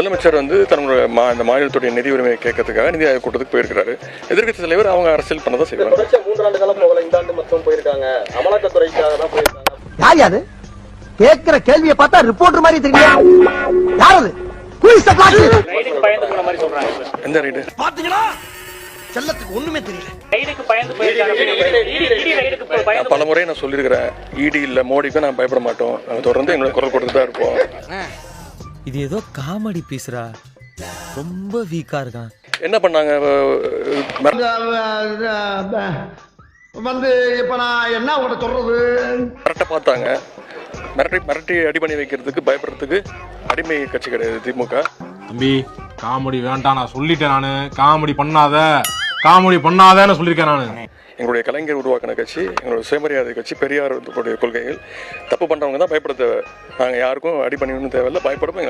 முதலமைச்சர் வந்து தன்னுடைய இந்த மாநிலத்துடைய நிதி உரிமையை கேட்கறதுக்காக நிதி ஆயோக் கூட்டத்துக்கு போயிருக்காரு. எதிர்க்கட்சி தலைவர் அவங்க அரசியல் பண்ணதான் செய்வாங்க. 3 ஆண்டு காலம் போகல, இந்த ஆண்டு மட்டும் போயிருக்காங்க. அமலாக்கத்துறைக்காக தான் போயிருக்காங்க. யார் யாரு கேக்குற கேள்வியை பார்த்தா ரிப்போர்ட்டர் மாதிரி தெரியல. யார் அது? ரைடுக்கு பயந்து போன மாதிரி சொல்றாங்க சார். எந்த ரைடு பாத்தீங்களா? செல்லத்துக்கு ஒண்ணுமே தெரியல. ரைடுக்கு பயந்து போயிருக்காங்க. இடி ரைடுக்கு பயந்து. பல முறை நான் சொல்லியிருக்கிறேன், இடி இல்ல மோடிக்கும் நான் பயப்பட மாட்டோம். நாங்கள் தொடர்ந்து எங்களை குரல் கொடுத்து தான் இருப்போம். இது ஏதோ காமெடி பீஸ்ரா, ரொம்ப வீக்கா இருக்கான். என்ன பண்ணாங்க வந்து இப்ப நான் என்ன உங்கள்கிட்ட சொல்றது? மிரட்ட பார்த்தாங்க. மிரட்டி அடி பண்ணி வைக்கிறதுக்கு பயப்படுறதுக்கு அடிமை கட்சி கிடையாது திமுக. தம்பி காமெடி வேண்டாம், நான் சொல்லிட்டேன். நானு காமெடி பண்ணாதன்னு சொல்லியிருக்கேன். நானு எங்களுடைய கலைஞர் உருவாக்கின கட்சி, எங்களுடைய சுயமரியாதை கட்சி, பெரியார் கொள்கைகள். தப்பு பண்றவங்க தான் பயப்பட தேவை. நாங்கள் யாருக்கும் அடி பண்ணி தேவையில்லை, பயப்படவும்